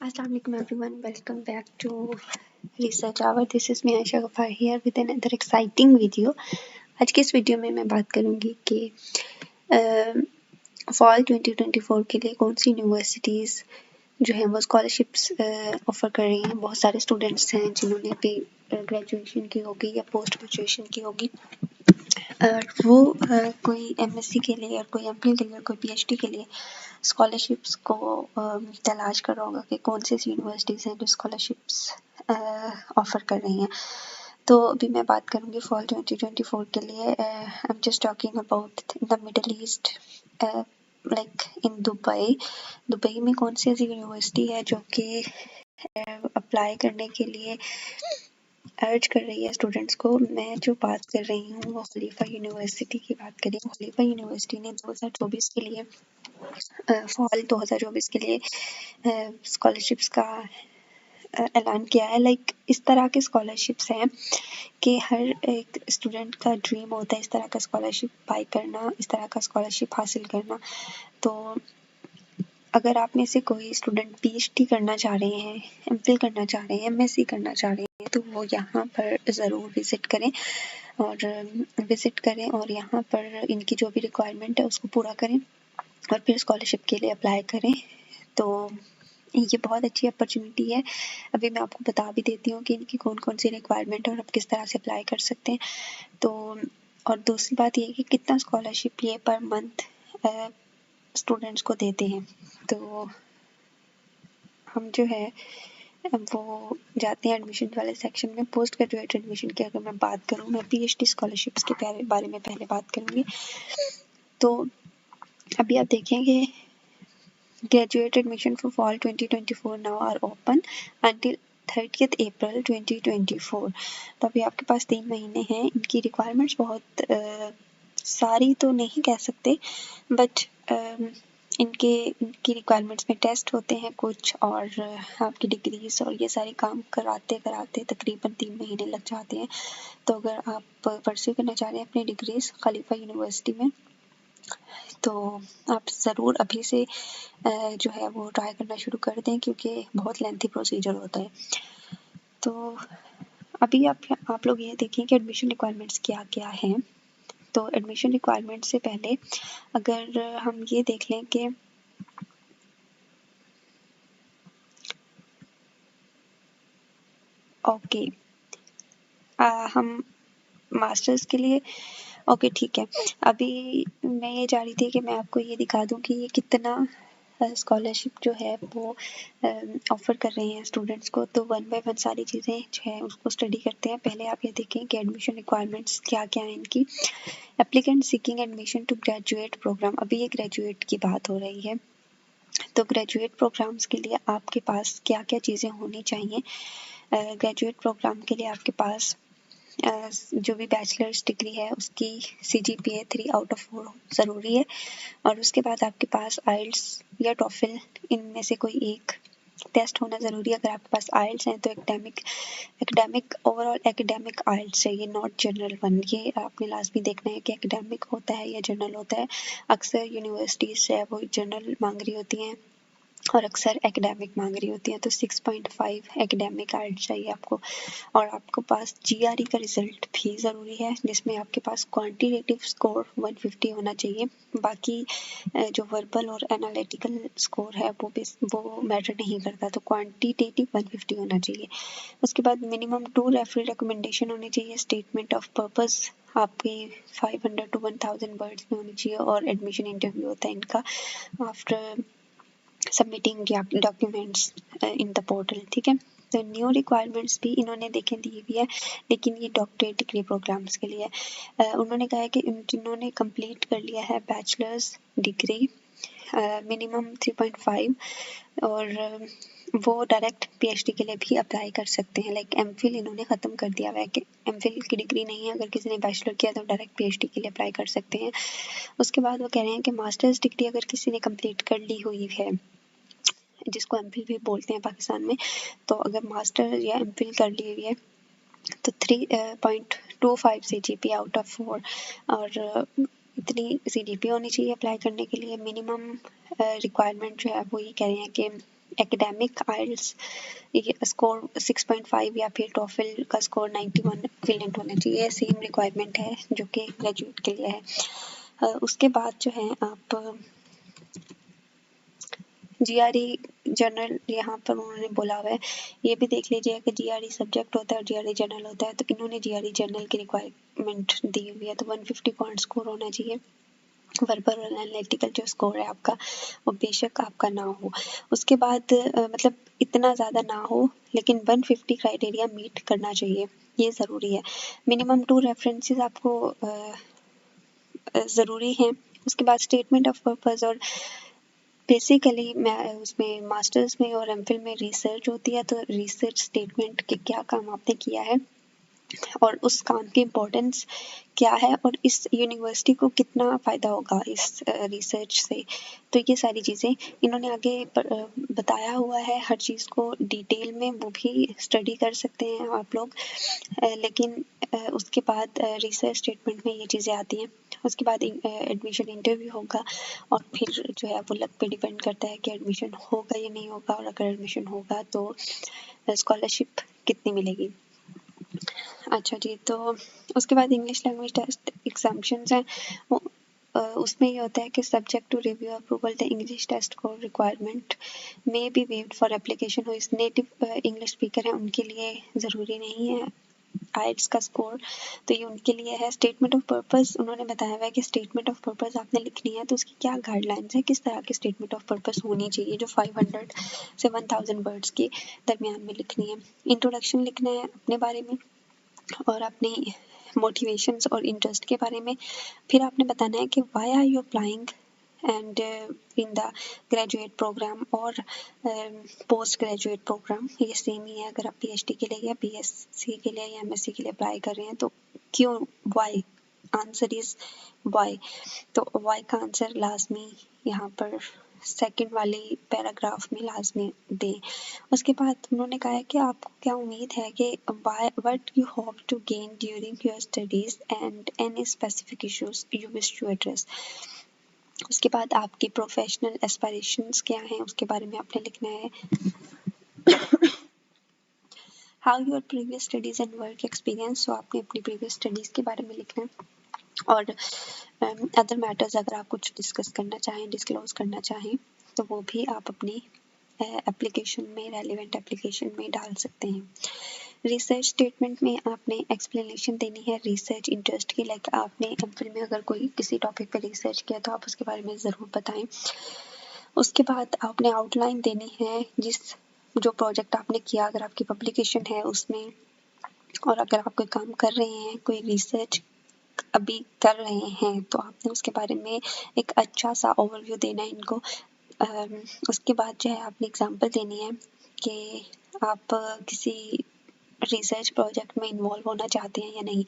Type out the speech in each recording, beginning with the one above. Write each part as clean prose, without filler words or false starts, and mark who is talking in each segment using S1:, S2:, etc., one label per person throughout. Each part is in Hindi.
S1: Assalamualaikum everyone, welcome back to Research Hour. This is me Aisha Ghaffar here with another exciting video. आज की इस वीडियो में मैं बात करूंगी कि फॉल 2024 के लिए कौन सी यूनिवर्सिटीज़ जो हैं वो स्कॉलरशिप्स ऑफ़र कर रही हैं। बहुत सारे स्टूडेंट्स हैं जिन्होंने अभी ग्रेजुएशन की होगी या पोस्ट ग्रेजुएशन की होगी, वो कोई एमएससी के लिए और कोई एमफिल के लिए और कोई पीएचडी के लिए स्कॉलरशिप्स को तलाश कर रहा होगा कि कौन सी यूनिवर्सिटीज़ हैं जो स्कॉलरशिप्स ऑफ़र कर रही हैं। तो अभी मैं बात करूँगी फॉल 2024 के लिए। I am just talking about the middle east, like in Dubai में कौन सी ऐसी यूनिवर्सिटी है जो कि अप्लाई करने के लिए अर्ज कर रही है स्टूडेंट्स को। मैं जो बात कर रही हूँ वो खलीफा यूनिवर्सिटी की बात करें। खलीफा यूनिवर्सिटी ने 2024 के लिए फॉल 2024 के लिए स्कॉलरशिप्स का ऐलान किया है। लाइक इस तरह के स्कॉलरशिप्स हैं कि हर एक स्टूडेंट का ड्रीम होता है इस तरह का स्कॉलरशिप पाई करना, इस तरह का स्कॉलरशिप हासिल करना। तो अगर आप में से कोई स्टूडेंट पीएचडी करना चाह रहे हैं, एमफिल करना चाह रहे हैं, एमएससी करना चाह रहे हैं, तो वो यहाँ पर ज़रूर विज़िट करें और यहाँ पर इनकी जो भी रिक्वायरमेंट है उसको पूरा करें और फिर स्कॉलरशिप के लिए अप्लाई करें। तो ये बहुत अच्छी अपॉर्चुनिटी है। अभी मैं आपको बता भी देती हूँ कि इनकी कौन कौन सी रिक्वायरमेंट है और आप किस तरह से अप्लाई कर सकते हैं। तो और दूसरी बात ये है कि कितना स्कॉलरशिप ये पर मंथ स्टूडेंट्स को देते हैं। तो हम जो है वो जाते हैं एडमिशन वाले सेक्शन में। पोस्ट ग्रेजुएट एडमिशन की अगर मैं बात करूँ, मैं पीएचडी स्कॉलरशिप्स के बारे में पहले बात करूँगी। तो अभी आप देखेंगे graduate admission for fall 2024 now are open until 30th April 2024। तो अभी आपके पास 3 महीने हैं। इनकी रिक्वायरमेंट्स बहुत सारी तो नहीं कह सकते, बट इनकी रिक्वायरमेंट्स में टेस्ट होते हैं कुछ, और आपकी डिग्रीज और ये सारे काम कराते तकरीबन 3 महीने लग जाते हैं। तो अगर आप परस्यू करना चाह रहे हैं अपनी डिग्रीज खलीफा यूनिवर्सिटी में, तो आप ज़रूर अभी से जो है वो ट्राई करना शुरू कर दें, क्योंकि बहुत लेंथी प्रोसीजर होता है। तो अभी आप लोग ये देखें कि एडमिशन रिक्वायरमेंट्स क्या क्या हैं। तो एडमिशन रिक्वायरमेंट से पहले अगर हम ये देख लें कि ओके, हम मास्टर्स के लिए ओके ठीक है। अभी मैं ये चाह रही थी कि मैं आपको ये दिखा दूँ कि ये कितना स्कॉलरशिप जो है वो ऑफ़र कर रहे हैं स्टूडेंट्स को। तो वन बाय वन सारी चीज़ें जो है उसको स्टडी करते हैं। पहले आप ये देखें कि एडमिशन रिक्वायरमेंट्स क्या क्या हैं इनकी। Applicant seeking admission to graduate program, अभी ये ग्रेजुएट की बात हो रही है। तो ग्रेजुएट प्रोग्राम्स के लिए आपके पास क्या क्या चीज़ें होनी चाहिए। ग्रेजुएट प्रोग्राम के लिए आपके पास जो भी बैचलर्स डिग्री है उसकी CGPA 3/4 ज़रूरी है, और उसके बाद आपके पास आइल्स या टॉफिल इनमें से कोई एक टेस्ट होना ज़रूरी है। अगर आपके पास आइल्स हैं तो ओवरऑल एकेडमिक आइल्स चाहिए, नॉट जनरल वन। ये आपने लाजमी देखना है कि एकेडमिक होता है या जनरल होता है। अक्सर यूनिवर्सिटीज़ से वो जनरल मांग रही होती हैं और अक्सर एकेडमिक मांग रही होती हैं। तो 6.5 एकेडमिक आइल्स चाहिए आपको, और आपके पास GRE का रिज़ल्ट भी ज़रूरी है जिसमें आपके पास क्वांटिटेटिव स्कोर 150 होना चाहिए। बाकी जो वर्बल और एनालिटिकल स्कोर है वो मैटर नहीं करता, तो क्वांटिटेटिव 150 होना चाहिए। उसके बाद मिनिमम 2 रेफरल रिकमेंडेशन होनी चाहिए। स्टेटमेंट ऑफ पर्पस आपकी 500 to 1000 वर्ड्स में होनी चाहिए, और एडमिशन इंटरव्यू होता है इनका after submitting documents in the portal. ठीक है, तो न्यू रिक्वायरमेंट्स भी इन्होंने देखें दी हुई है, लेकिन ये डॉक्टरेट डिग्री प्रोग्राम्स के लिए उन्होंने कहा है कि जिन्होंने कंप्लीट कर लिया है बैचलर्स डिग्री मिनिमम 3.5, और वो डायरेक्ट PhD के लिए भी अप्लाई कर सकते हैं। लाइक एमफिल इन्होंने ख़त्म कर दिया हुआ है कि एमफिल की डिग्री नहीं है, अगर किसी ने बैचलर किया तो डायरेक्ट PhD के लिए अप्लाई कर सकते हैं। उसके बाद वो कह रहे हैं कि मास्टर्स डिग्री अगर किसी ने कंप्लीट कर ली हुई है, जिसको एमफिल भी बोलते हैं पाकिस्तान में, तो अगर मास्टर या एमफिल कर ली हुई है तो 3.25 CGPA/4 और इतनी CGPA होनी चाहिए अप्लाई करने के लिए। मिनिमम रिक्वायरमेंट जो है वो ये कह रहे हैं कि एकेडमिक आइल्स स्कोर 6.5 या फिर टॉफल का स्कोर 91 इक्विवेलेंट होना चाहिए। सेम रिक्वायरमेंट है जो कि ग्रेजुएट के लिए है। उसके बाद जो है आप जीआरई जनरल यहाँ पर उन्होंने बोला हुआ है, ये भी देख लीजिए कि जीआरई सब्जेक्ट होता है और जीआरई जनरल होता है, तो इन्होंने जीआरई जनरल की रिक्वायरमेंट दी हुई है, तो 150 पॉइंट स्कोर होना चाहिए। वर्बल और एनालिटिकल जो स्कोर है आपका वो बेशक आपका ना हो। उसके बाद मतलब इतना ज़्यादा ना हो, लेकिन 150 क्राइटेरिया मीट करना चाहिए, ये ज़रूरी है। मिनिमम 2 रेफरेंसेस आपको ज़रूरी हैं। उसके बाद स्टेटमेंट ऑफ पर्पस, और बेसिकली मैं उसमें मास्टर्स में और एमफिल में रिसर्च होती है, तो रिसर्च स्टेटमेंट के क्या काम आपने किया है और उस काम की इम्पोर्टेंस क्या है और इस यूनिवर्सिटी को कितना फ़ायदा होगा इस रिसर्च से, तो ये सारी चीज़ें इन्होंने आगे बताया हुआ है। हर चीज़ को डिटेल में वो भी स्टडी कर सकते हैं आप लोग, लेकिन उसके बाद रिसर्च स्टेटमेंट में ये चीज़ें आती हैं। उसके बाद एडमिशन इंटरव्यू होगा और फिर जो है वो लक पे डिपेंड करता है कि एडमिशन होगा या नहीं होगा, और अगर एडमिशन होगा तो स्कॉलरशिप कितनी मिलेगी। अच्छा जी, तो उसके बाद इंग्लिश लैंग्वेज टेस्ट एग्जाम्पशंस हैं, वो उसमें ये होता है कि subject to review approval the English test को requirement may be waived for application. Who is native English speaker हैं उनके लिए ज़रूरी नहीं है आइल्स का स्कोर, तो ये उनके लिए है। स्टेटमेंट ऑफ पर्पस उन्होंने बताया हुआ है कि स्टेटमेंट ऑफ पर्पस आपने लिखनी है, तो उसकी क्या गाइडलाइंस है, किस तरह की स्टेटमेंट ऑफ पर्पस होनी चाहिए, जो 500 से 1000 वर्ड्स के दरमियान में लिखनी है। इंट्रोडक्शन लिखना है अपने बारे में और अपने मोटिवेशंस और इंटरेस्ट के बारे में। फिर आपने बताना है कि why are you applying and in the graduate program और पोस्ट ग्रेजुएट प्रोग्राम, ये सेम ही है। अगर आप पीएचडी के लिए या बीएससी के लिए या एमएससी के लिए अप्लाई कर रहे हैं तो क्यों, व्हाई, आंसर इज व्हाई। तो व्हाई का आंसर लाजमी यहाँ पर सेकंड वाली पैराग्राफ में लाजमी दें। उसके बाद उन्होंने कहा है कि आपको क्या उम्मीद है कि what you hope to gain during your studies and any specific issues you wish to address. उसके बाद आपकी प्रोफेशनल एस्पायरेशंस क्या हैं उसके बारे में आपने लिखना है। How your previous studies and work experience, तो आपने अपनी प्रीवियस स्टडीज के बारे में लिखना है। और अदर मैटर्स अगर आप कुछ डिस्कस करना चाहें, डिस्क्लोज करना चाहें, तो वो भी आप अपनी एप्लीकेशन में, रेलिवेंट एप्लीकेशन में डाल सकते हैं। रिसर्च स्टेटमेंट में आपने एक्सप्लेनेशन देनी है रिसर्च इंटरेस्ट की, लाइक आपने एमफिल में अगर कोई किसी टॉपिक पे रिसर्च किया तो आप उसके बारे में ज़रूर बताएं। उसके बाद आपने आउटलाइन देनी है जिस जो प्रोजेक्ट आपने किया, अगर आपकी पब्लिकेशन है उसमें, और अगर आप कोई काम कर रहे हैं, कोई रिसर्च अभी कर रहे हैं, तो आपने उसके बारे में एक अच्छा सा ओवरव्यू देना है इनको। उसके बाद जो है आपने एग्जांपल देनी है कि आप किसी रिसर्च प्रोजेक्ट में इन्वॉल्व होना चाहते हैं या नहीं।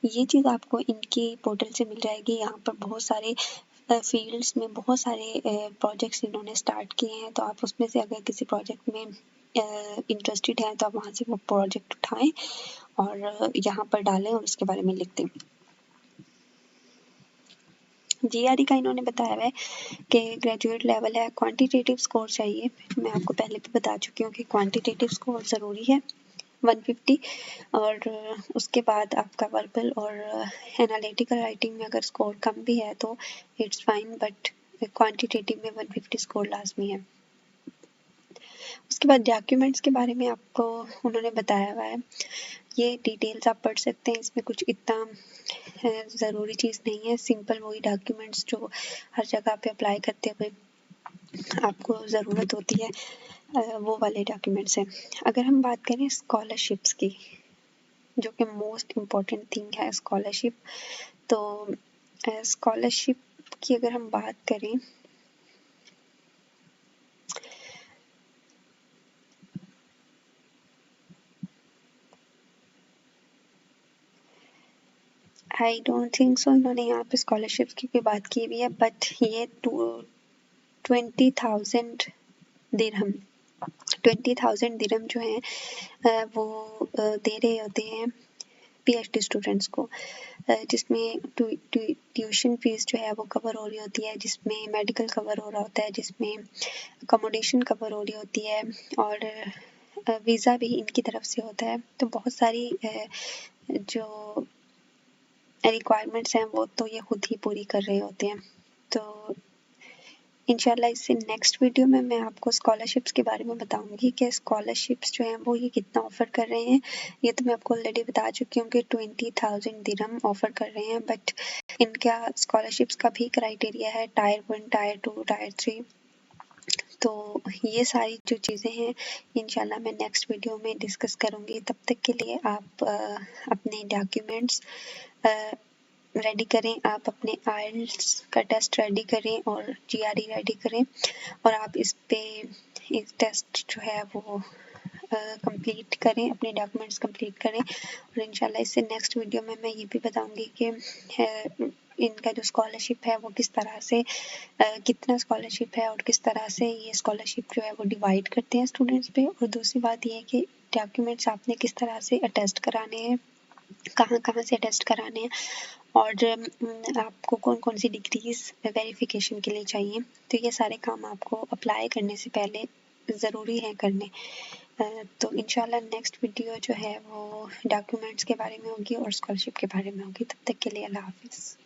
S1: ये चीज़ आपको इनकी पोर्टल से मिल जाएगी। यहाँ पर बहुत सारे फील्ड्स में बहुत सारे प्रोजेक्ट्स इन्होंने स्टार्ट किए हैं, तो आप उसमें से अगर किसी प्रोजेक्ट में इंटरेस्टेड हैं तो आप वहाँ से वो प्रोजेक्ट उठाएं और यहाँ पर डालें और उसके बारे में लिख दें। जीआरई का इन्होंने बताया हुआ है कि ग्रेजुएट लेवल है, क्वांटिटेटिव स्कोर चाहिए। मैं आपको पहले भी बता चुकी हूँ कि क्वांटिटेटिव स्कोर ज़रूरी है 150, और उसके बाद आपका वर्बल और एनालिटिकल राइटिंग में अगर स्कोर कम भी है तो इट्स फाइन, बट क्वांटिटेटिव में 150 स्कोर लाजमी है। उसके बाद डॉक्यूमेंट्स के बारे में आपको उन्होंने बताया हुआ है, ये डिटेल्स आप पढ़ सकते हैं, इसमें कुछ इतना ज़रूरी चीज़ नहीं है। सिंपल वही डॉक्यूमेंट्स जो हर जगह पे अप्लाई करते हुए आपको ज़रूरत होती है, वो वाले डॉक्यूमेंट्स हैं। अगर हम बात करें स्कॉलरशिप्स की, जो कि मोस्ट इम्पॉर्टेंट थिंग है स्कॉलरशिप, तो स्कॉलरशिप की अगर हम बात करें, आई डोंट थिंक सो इन्होंने यहाँ पे स्कॉलरशिप की कोई बात की हुई है, बट ये 20,000 दिरहम 20,000 दिरहम जो है वो दे रहे होते हैं पीएचडी स्टूडेंट्स को। जिसमें ट्यूशन फीस जो है वो कवर हो रही होती है, जिसमें मेडिकल कवर हो रहा होता है, जिसमें अकोमोडेशन कवर हो रही होती है और वीज़ा भी इनकी तरफ से होता है। तो बहुत सारी जो रिक्वायरमेंट्स हैं वो तो ये खुद ही पूरी कर रहे होते हैं। तो इंशाल्लाह इससे नेक्स्ट वीडियो में मैं आपको स्कॉलरशिप्स के बारे में बताऊंगी कि स्कॉलरशिप्स जो हैं वो ये कितना ऑफ़र कर रहे हैं। ये तो मैं आपको ऑलरेडी बता चुकी हूँ कि 20,000 दिरहम ऑफ़र कर रहे हैं, बट इनका स्कॉलरशिप्स का भी क्राइटेरिया है टायर 1, टायर 2, टायर 3। तो ये सारी जो चीज़ें हैं इंशाल्लाह मैं नेक्स्ट वीडियो में डिस्कस करूँगी। तब तक के लिए आप अपने डॉक्यूमेंट्स रेडी करें, आप अपने आइल्स का टेस्ट रेडी करें और GRE रेडी करें और आप इस टेस्ट जो है वो कंप्लीट करें, अपने डॉक्यूमेंट्स कंप्लीट करें और इंशाल्लाह इससे नेक्स्ट वीडियो में मैं ये भी बताऊंगी कि इनका जो स्कॉलरशिप है वो किस तरह से कितना स्कॉलरशिप है और किस तरह से ये स्कॉलरशिप जो है वो डिवाइड करते हैं स्टूडेंट्स पे। और दूसरी बात ये है कि डॉक्यूमेंट्स आपने किस तरह से अटेस्ट कराने हैं, कहाँ कहाँ से अटेस्ट कराने हैं और आपको कौन कौन सी डिग्रीज वेरिफिकेशन के लिए चाहिए। तो ये सारे काम आपको अप्लाई करने से पहले ज़रूरी है करने। तो इंशाल्लाह नेक्स्ट वीडियो जो है वो डॉक्यूमेंट्स के बारे में होगी और स्कॉलरशिप के बारे में होगी। तब तक के लिए अल्लाह हाफ़िज़।